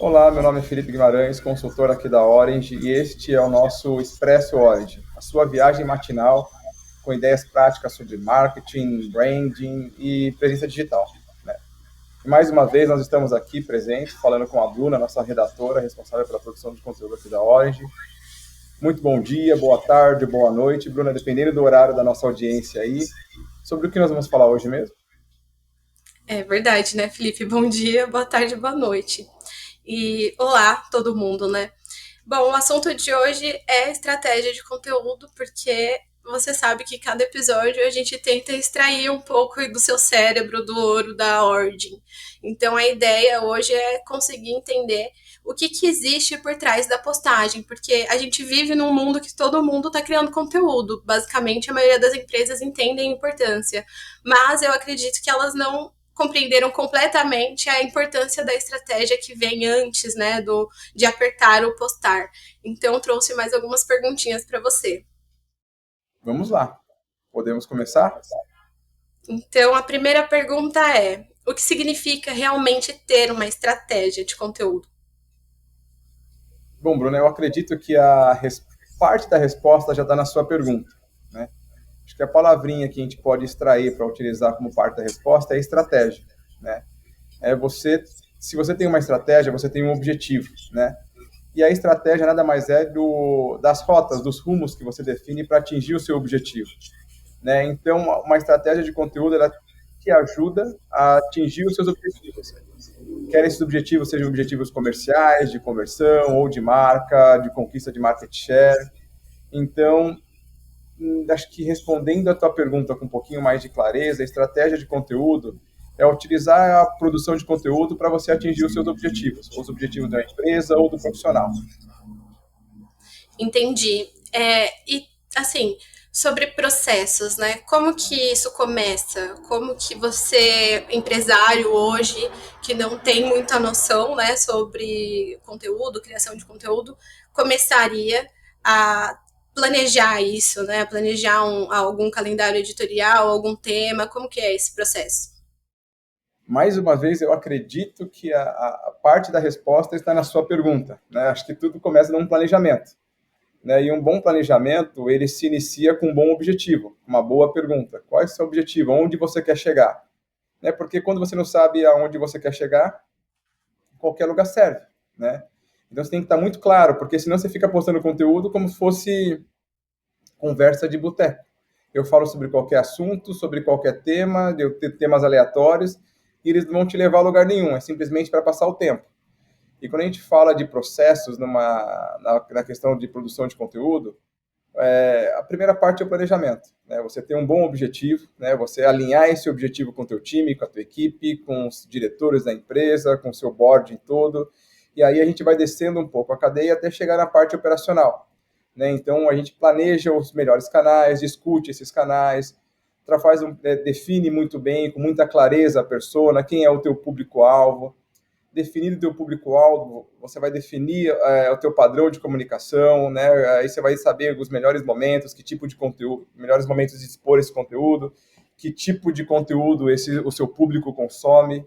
Olá, meu nome é Felipe Guimarães, consultor aqui da Orange, e este é o nosso Expresso Orange, a sua viagem matinal com ideias práticas sobre marketing, branding e presença digital, né? E mais uma vez nós estamos aqui presentes, falando com a Bruna, nossa redatora, responsável pela produção de conteúdo aqui da Orange. Muito bom dia, boa tarde, boa noite, Bruna, dependendo do horário da nossa audiência aí. Sobre o que nós vamos falar hoje mesmo? É verdade, né, Felipe? Bom dia, boa tarde, boa noite. E olá, todo mundo, né? Bom, o assunto de hoje é estratégia de conteúdo, porque você sabe que cada episódio a gente tenta extrair um pouco do seu cérebro, do ouro, da ordem. Então a ideia hoje é conseguir entender o que existe por trás da postagem, porque a gente vive num mundo que todo mundo está criando conteúdo. Basicamente, a maioria das empresas entendem a importância, mas eu acredito que elas não compreenderam completamente a importância da estratégia que vem antes, né, de apertar ou postar. Então, trouxe mais algumas perguntinhas para você. Vamos lá. Podemos começar? Então, a primeira pergunta é: o que significa realmente ter uma estratégia de conteúdo? Bom, Bruno, eu acredito que parte da resposta já está na sua pergunta, né? Acho que a palavrinha que a gente pode extrair para utilizar como parte da resposta é estratégia, né? Se você tem uma estratégia, você tem um objetivo, né? E a estratégia nada mais é das rotas, dos rumos que você define para atingir o seu objetivo, né? Então, uma estratégia de conteúdo ela te ajuda a atingir os seus objetivos. Quer esses objetivos sejam objetivos comerciais, de conversão ou de marca, de conquista de market share. Então, acho que respondendo a tua pergunta com um pouquinho mais de clareza, a estratégia de conteúdo é utilizar a produção de conteúdo para você atingir os seus objetivos, os objetivos da empresa ou do profissional. Entendi. E, assim, sobre processos, né? Como que isso começa? Como que você, empresário hoje, que não tem muita noção, né, sobre conteúdo, criação de conteúdo, começaria a planejar isso, né? Planejar algum calendário editorial, algum tema, como que é esse processo? Mais uma vez, eu acredito que a parte da resposta está na sua pergunta, né? Acho que tudo começa num planejamento, né? E um bom planejamento, ele se inicia com um bom objetivo, uma boa pergunta. Qual é o seu objetivo? Onde você quer chegar? Né? Porque quando você não sabe aonde você quer chegar, qualquer lugar serve, né? Então você tem que estar muito claro, porque senão você fica postando conteúdo como se fosse conversa de boteco. Eu falo sobre qualquer assunto, sobre qualquer tema, eu tenho temas aleatórios, e eles não vão te levar a lugar nenhum, é simplesmente para passar o tempo. E quando a gente fala de processos na questão de produção de conteúdo, a primeira parte é o planejamento, né? Você ter um bom objetivo, né? Você alinhar esse objetivo com o teu time, com a tua equipe, com os diretores da empresa, com o seu board todo, e aí a gente vai descendo um pouco a cadeia até chegar na parte operacional, né? Então a gente planeja os melhores canais, discute esses canais, define muito bem, com muita clareza a persona, quem é o teu público-alvo. Definido o teu público-alvo, você vai definir o teu padrão de comunicação, né? Aí você vai saber os melhores momentos, que tipo de conteúdo, melhores momentos de expor esse conteúdo, que tipo de conteúdo o seu público consome,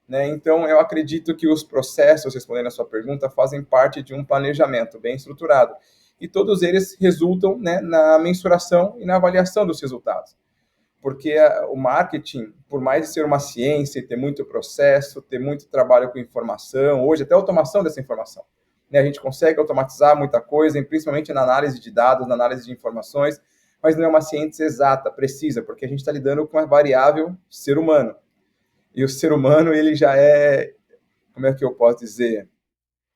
né? Então, eu acredito que os processos, respondendo a sua pergunta, fazem parte de um planejamento bem estruturado. E todos eles resultam, né, na mensuração e na avaliação dos resultados, porque o marketing, por mais de ser uma ciência e ter muito processo, ter muito trabalho com informação, hoje até automação dessa informação, né? A gente consegue automatizar muita coisa, principalmente na análise de dados, na análise de informações, mas não é uma ciência exata, precisa, porque a gente está lidando com a variável ser humano. E o ser humano, ele já é, como é que eu posso dizer,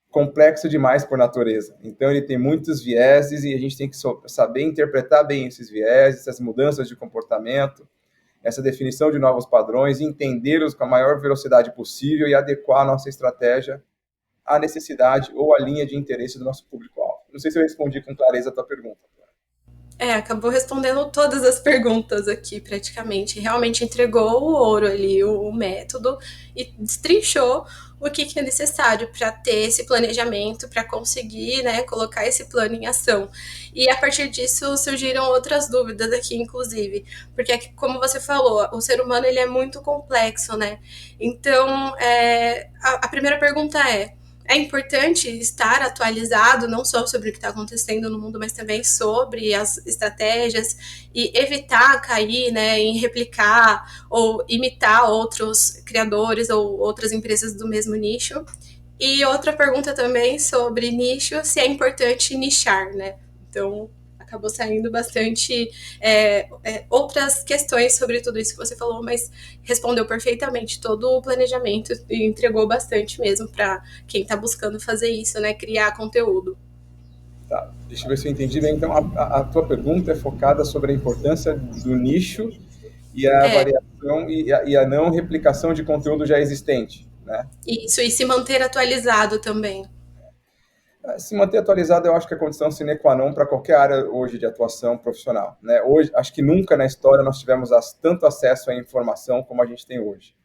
complexo demais por natureza. Então ele tem muitos vieses e a gente tem que saber interpretar bem esses vieses, essas mudanças de comportamento, essa definição de novos padrões, entendê-los com a maior velocidade possível e adequar a nossa estratégia à necessidade ou à linha de interesse do nosso público-alvo. Não sei se eu respondi com clareza a tua pergunta. Acabou respondendo todas as perguntas aqui, praticamente. Realmente entregou o ouro ali, o método, e destrinchou o que é necessário para ter esse planejamento, para conseguir, né, colocar esse plano em ação. E a partir disso surgiram outras dúvidas aqui, inclusive, porque como você falou, o ser humano ele é muito complexo, né? Então, a primeira pergunta é: é importante estar atualizado, não só sobre o que está acontecendo no mundo, mas também sobre as estratégias e evitar cair, né, em replicar ou imitar outros criadores ou outras empresas do mesmo nicho. E outra pergunta também sobre nicho, se é importante nichar, né? Então, acabou saindo bastante outras questões sobre tudo isso que você falou, mas respondeu perfeitamente todo o planejamento e entregou bastante mesmo para quem está buscando fazer isso, né? Criar conteúdo. Tá, deixa eu ver se eu entendi bem. Então, a tua pergunta é focada sobre a importância do nicho e a É, variação e a não replicação de conteúdo já existente, né? isso, e se manter atualizado também. Se manter atualizado, eu acho que é condição sine qua non para qualquer área hoje de atuação profissional, né? Hoje, acho que nunca na história nós tivemos tanto acesso à informação como a gente tem hoje,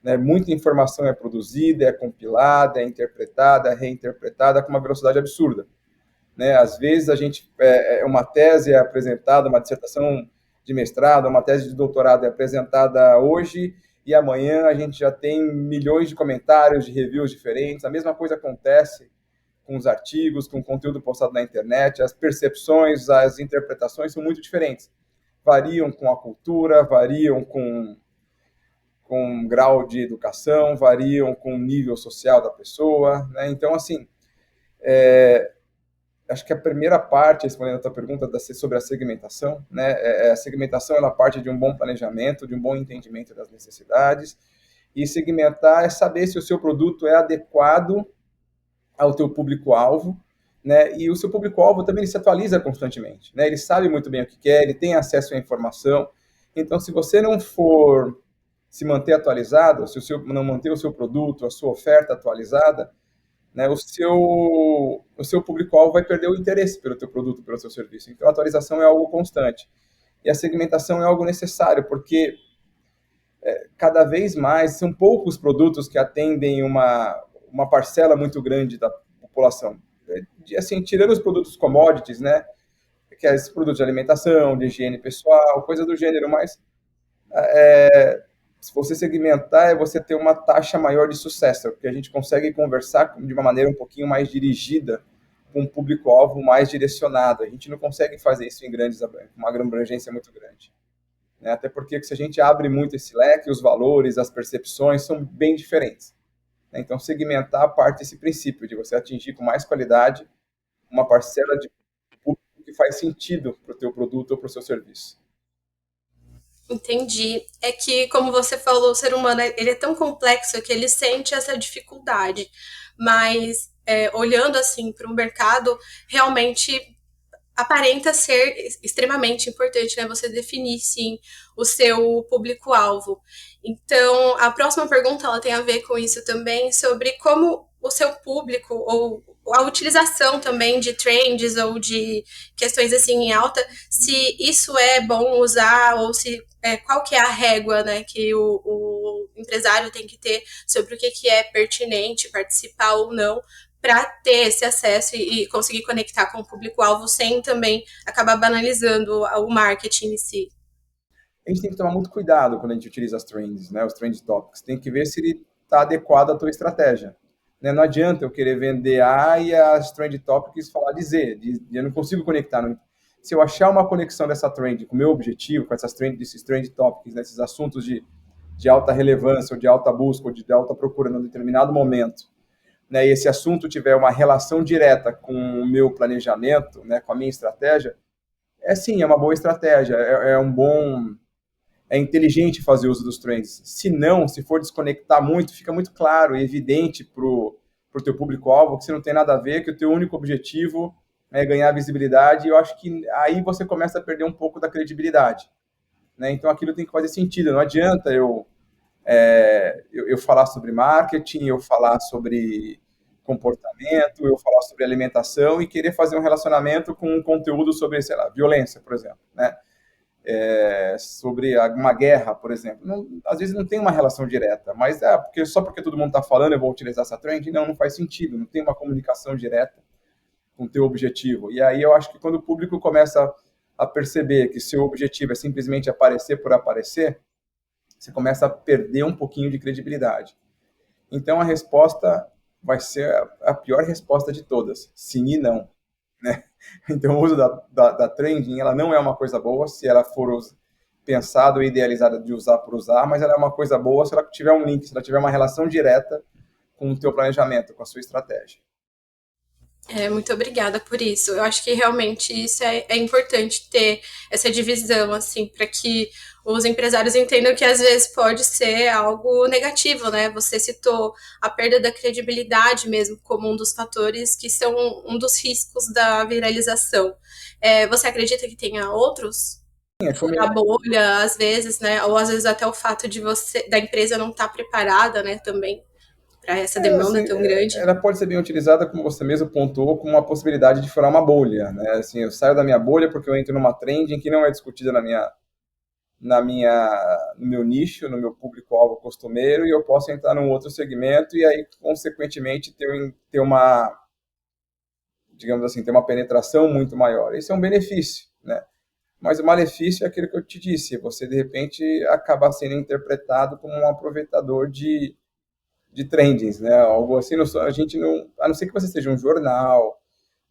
né? Muita informação é produzida, é compilada, é interpretada, é reinterpretada com uma velocidade absurda, né? Às vezes a gente uma tese é apresentada, uma dissertação de mestrado, uma tese de doutorado é apresentada hoje e amanhã a gente já tem milhões de comentários, de reviews diferentes. A mesma coisa acontece com os artigos, com o conteúdo postado na internet. As percepções, as interpretações são muito diferentes. Variam com a cultura, variam com o grau de educação, variam com o nível social da pessoa, né? Então, assim, acho que a primeira parte, respondendo a tua pergunta sobre a segmentação, né? A segmentação ela parte de um bom planejamento, de um bom entendimento das necessidades, e segmentar é saber se o seu produto é adequado ao teu público-alvo, né? E o seu público-alvo também ele se atualiza constantemente, né? Ele sabe muito bem o que quer, ele tem acesso à informação. Então, se você não for se manter atualizado, se não manter o seu produto, a sua oferta atualizada, né, o seu público-alvo vai perder o interesse pelo teu produto, pelo seu serviço. Então, a atualização é algo constante. E a segmentação é algo necessário, porque cada vez mais são poucos produtos que atendem uma parcela muito grande da população. Assim, tirando os produtos commodities, né, que é esses produtos de alimentação, de higiene pessoal, coisa do gênero, mas se você segmentar, é você ter uma taxa maior de sucesso, porque a gente consegue conversar de uma maneira um pouquinho mais dirigida, com um público-alvo mais direcionado. A gente não consegue fazer isso com uma abrangência muito grande, né? Até porque se a gente abre muito esse leque, os valores, as percepções são bem diferentes, né? Então, segmentar parte desse princípio de você atingir com mais qualidade uma parcela de público que faz sentido para o teu produto ou para o seu serviço. Entendi. É que, como você falou, o ser humano ele é tão complexo que ele sente essa dificuldade. Mas olhando assim para o mercado, realmente aparenta ser extremamente importante, né? Você definir sim o seu público-alvo. Então, a próxima pergunta ela tem a ver com isso também, sobre como o seu público ou a utilização também de trends ou de questões assim em alta, se isso é bom usar ou se qual que é a régua, né, que o empresário tem que ter sobre o que é pertinente participar ou não para ter esse acesso e conseguir conectar com o público-alvo sem também acabar banalizando o marketing em si. A gente tem que tomar muito cuidado quando a gente utiliza as trends, né, os trend topics. Tem que ver se ele está adequado à tua estratégia, né? Não adianta eu querer vender A e as trend topics falar de Z. Eu não consigo conectar. Não. Se eu achar uma conexão dessa trend com o meu objetivo, com esses trend topics, né, esses assuntos de alta relevância, ou de alta busca, ou de alta procura num determinado momento, né, e esse assunto tiver uma relação direta com o meu planejamento, né, com a minha estratégia, sim, é uma boa estratégia, é inteligente fazer uso dos trends. Se não, se for desconectar muito, fica muito claro e evidente para o teu público-alvo que você não tem nada a ver, que o teu único objetivo é ganhar visibilidade, e eu acho que aí você começa a perder um pouco da credibilidade, né? Então aquilo tem que fazer sentido, não adianta eu falar sobre marketing, eu falar sobre comportamento, eu falar sobre alimentação e querer fazer um relacionamento com um conteúdo sobre, sei lá, violência, por exemplo, né? Sobre uma guerra, por exemplo. Não, às vezes não tem uma relação direta, mas só porque todo mundo está falando eu vou utilizar essa trend, não faz sentido, não tem uma comunicação direta com o teu objetivo. E aí eu acho que quando o público começa a perceber que seu objetivo é simplesmente aparecer por aparecer, você começa a perder um pouquinho de credibilidade. Então a resposta vai ser a pior resposta de todas, sim e não, né? Então, o uso da trending, ela não é uma coisa boa se ela for pensada ou idealizada de usar por usar, mas ela é uma coisa boa se ela tiver um link, se ela tiver uma relação direta com o teu planejamento, com a sua estratégia. Muito obrigada por isso. Eu acho que realmente isso é importante ter essa divisão, assim, para que os empresários entendam que às vezes pode ser algo negativo, né? Você citou a perda da credibilidade mesmo como um dos fatores que são um dos riscos da viralização. Você acredita que tenha outros? Sim, Furar a bolha, às vezes, né? Ou às vezes até o fato de da empresa não estar preparada, né, também, para essa demanda assim, tão grande. ela pode ser bem utilizada, como você mesmo pontuou, como uma possibilidade de furar uma bolha, né? Assim, eu saio da minha bolha porque eu entro numa trending que não é discutida no meu nicho, no meu público-alvo costumeiro, e eu posso entrar num outro segmento e aí, consequentemente, ter uma, digamos assim, ter uma penetração muito maior. Isso é um benefício, né? Mas o malefício é aquilo que eu te disse, você, de repente, acaba sendo interpretado como um aproveitador de trendings, né? Algo assim, a gente não, a não ser que você seja um jornal,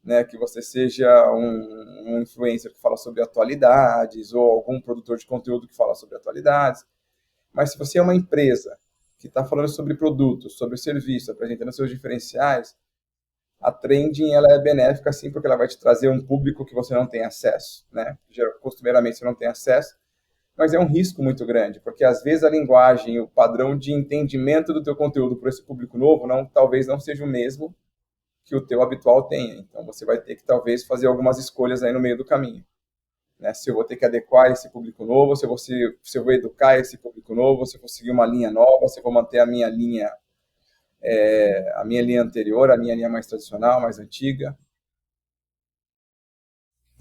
né, que você seja um influencer que fala sobre atualidades ou algum produtor de conteúdo que fala sobre atualidades. Mas se você é uma empresa que está falando sobre produtos, sobre serviço, apresentando seus diferenciais, a trending ela é benéfica sim, porque ela vai te trazer um público que você não tem acesso, né? Costumeiramente você não tem acesso, mas é um risco muito grande, porque às vezes a linguagem, o padrão de entendimento do teu conteúdo para esse público novo, talvez não seja o mesmo que o teu habitual tenha. Então você vai ter que talvez fazer algumas escolhas aí no meio do caminho, né? Se eu vou ter que adequar esse público novo, se eu vou educar esse público novo, se eu vou seguir uma linha nova, se eu vou manter a minha linha anterior, a minha linha mais tradicional, mais antiga.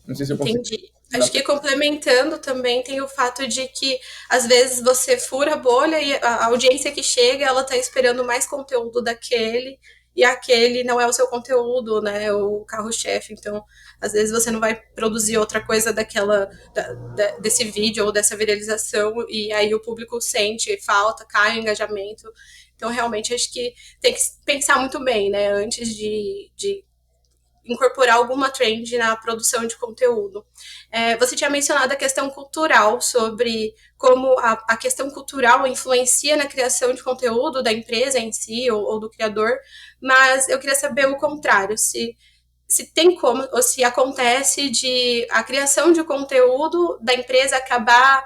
Não sei se eu consigo. Entendi. Acho que complementando também tem o fato de que às vezes você fura a bolha e a audiência que chega, ela tá esperando mais conteúdo daquele e aquele não é o seu conteúdo, né? O carro-chefe. Então, às vezes você não vai produzir outra coisa desse vídeo ou dessa viralização e aí o público sente falta, cai o engajamento. Então, realmente acho que tem que pensar muito bem, né? Antes de incorporar alguma trend na produção de conteúdo. Você tinha mencionado a questão cultural, sobre como a questão cultural influencia na criação de conteúdo da empresa em si ou do criador, mas eu queria saber o contrário, se tem como, ou se acontece de a criação de conteúdo da empresa acabar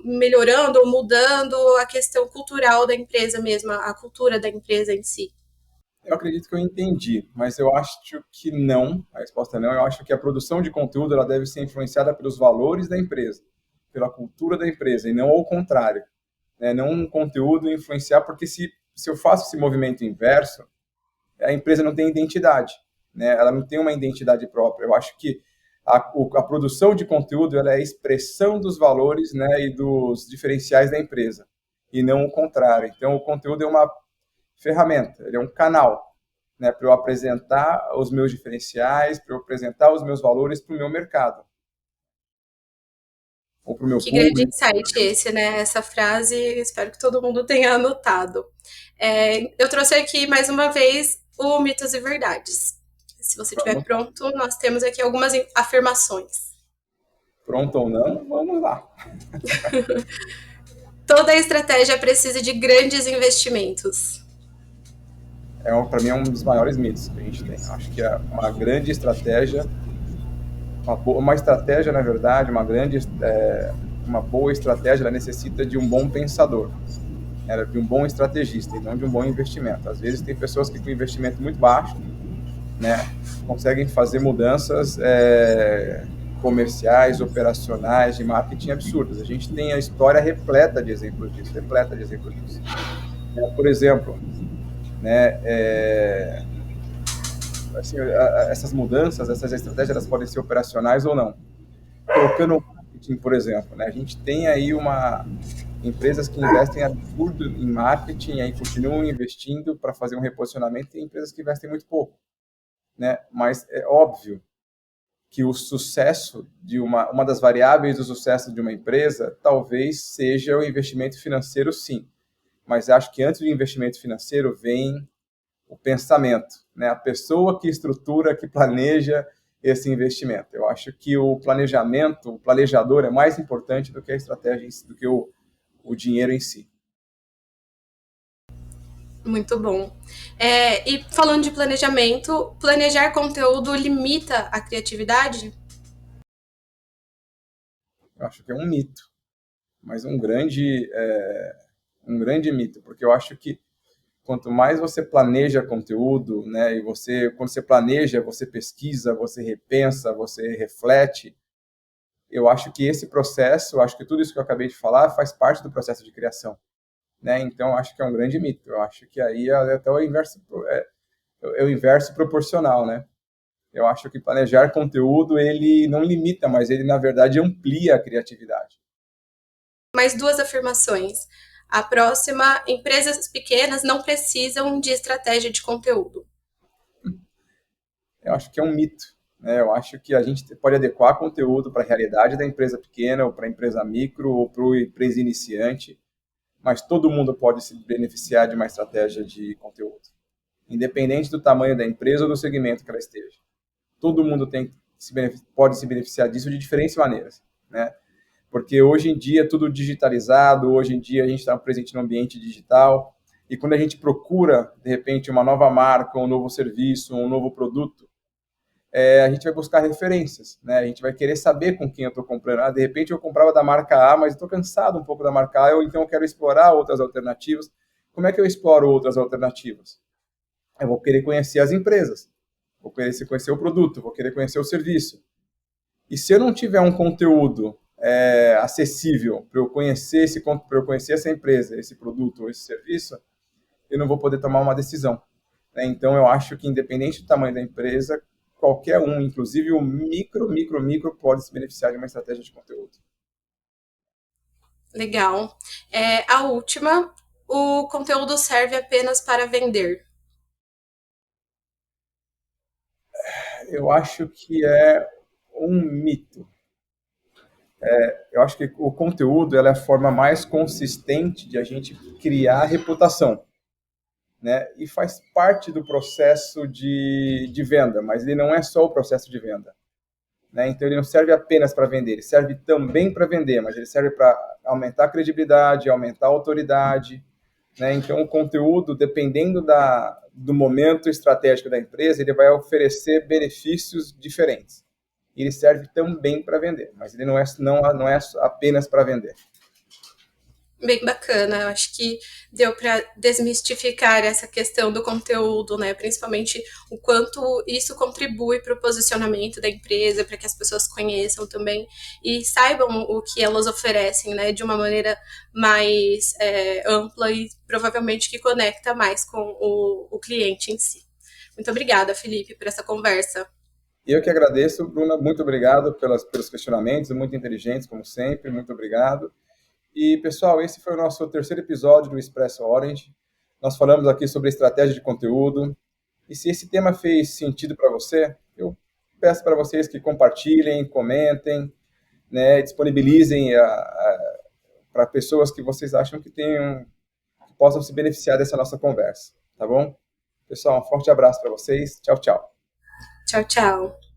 melhorando ou mudando a questão cultural da empresa mesmo, a cultura da empresa em si. Eu acredito que eu entendi, mas eu acho que não. A resposta é não. Eu acho que a produção de conteúdo ela deve ser influenciada pelos valores da empresa, pela cultura da empresa, e não ao contrário, né? Não um conteúdo influenciar, porque se eu faço esse movimento inverso, a empresa não tem identidade, né? Ela não tem uma identidade própria. Eu acho que a produção de conteúdo ela é a expressão dos valores, né, e dos diferenciais da empresa, e não o contrário. Então, o conteúdo é uma ferramenta, ele é um canal, né, para eu apresentar os meus diferenciais, para eu apresentar os meus valores para o meu mercado, ou para o meu Que grande público. insight esse, né? Essa frase, espero que todo mundo tenha anotado. Eu trouxe aqui mais uma vez o Mitos e Verdades. Se você estiver pronto, nós temos aqui algumas afirmações. Pronto ou não, vamos lá. Toda estratégia precisa de grandes investimentos. Para mim é um dos maiores mitos que a gente tem. Acho que é uma grande estratégia, uma estratégia, na verdade, uma boa estratégia, ela necessita de um bom pensador, de um bom estrategista e não de um bom investimento. Às vezes tem pessoas que com investimento muito baixo, né, conseguem fazer mudanças comerciais, operacionais, de marketing absurdas. A gente tem a história repleta de exemplos disso, repleta de exemplos disso. Por exemplo, né, assim, essas mudanças, essas estratégias, elas podem ser operacionais ou não. Colocando o marketing, por exemplo, né, a gente tem aí empresas que investem absurdo em marketing e aí continuam investindo para fazer um reposicionamento, e empresas que investem muito pouco, né? Mas é óbvio que o sucesso de uma das variáveis do sucesso de uma empresa talvez seja o investimento financeiro, sim. Mas acho que antes do investimento financeiro vem o pensamento, né? A pessoa que estrutura, que planeja esse investimento. Eu acho que o planejamento, o planejador é mais importante do que a estratégia em si, do que o dinheiro em si. Muito bom. E falando de planejamento, planejar conteúdo limita a criatividade? Eu acho que é um mito, mas um grande mito, porque eu acho que quanto mais você planeja conteúdo, né, e quando você planeja, você pesquisa, você repensa, você reflete, eu acho que esse processo, eu acho que tudo isso que eu acabei de falar faz parte do processo de criação, né? Então, eu acho que é um grande mito. Eu acho que aí é até o inverso proporcional, né? Eu acho que planejar conteúdo, ele não limita, mas ele, na verdade, amplia a criatividade. Mais duas afirmações. A próxima, empresas pequenas não precisam de estratégia de conteúdo. Eu acho que é um mito, né? Eu acho que a gente pode adequar conteúdo para a realidade da empresa pequena, ou para a empresa micro, ou para a empresa iniciante, mas todo mundo pode se beneficiar de uma estratégia de conteúdo, independente do tamanho da empresa ou do segmento que ela esteja. Todo mundo pode se beneficiar disso de diferentes maneiras, né? Porque hoje em dia é tudo digitalizado, hoje em dia a gente está presente no ambiente digital, e quando a gente procura, de repente, uma nova marca, um novo serviço, um novo produto, a gente vai buscar referências, né? A gente vai querer saber com quem eu estou comprando. De repente eu comprava da marca A, mas estou cansado um pouco da marca A, ou então eu quero explorar outras alternativas. Como é que eu exploro outras alternativas? Eu vou querer conhecer as empresas, vou querer conhecer o produto, vou querer conhecer o serviço. E se eu não tiver um conteúdo acessível para eu conhecer para eu conhecer essa empresa, esse produto ou esse serviço, eu não vou poder tomar uma decisão, né? Então eu acho que independente do tamanho da empresa, qualquer um, inclusive o micro, pode se beneficiar de uma estratégia de conteúdo. Legal. A última, o conteúdo serve apenas para vender. Eu acho que é um mito. Eu acho que o conteúdo ela é a forma mais consistente de a gente criar reputação, né? E faz parte do processo de venda, mas ele não é só o processo de venda, né? Então ele não serve apenas para vender, ele serve também para vender, mas ele serve para aumentar a credibilidade, aumentar a autoridade, né? Então o conteúdo, dependendo do momento estratégico da empresa, ele vai oferecer benefícios diferentes. Ele serve também para vender, mas ele não é apenas para vender. Bem bacana, eu acho que deu para desmistificar essa questão do conteúdo, né? Principalmente o quanto isso contribui para o posicionamento da empresa, para que as pessoas conheçam também e saibam o que elas oferecem, né? De uma maneira mais ampla e provavelmente que conecta mais com o cliente em si. Muito obrigada, Felipe, por essa conversa. Eu que agradeço, Bruna, muito obrigado pelos questionamentos, muito inteligentes, como sempre, muito obrigado. E, pessoal, esse foi o nosso terceiro episódio do Expresso Orange. Nós falamos aqui sobre estratégia de conteúdo. E se esse tema fez sentido para você, eu peço para vocês que compartilhem, comentem, né, disponibilizem para pessoas que vocês acham que possam se beneficiar dessa nossa conversa, tá bom? Pessoal, um forte abraço para vocês. Tchau, tchau. Tchau, tchau.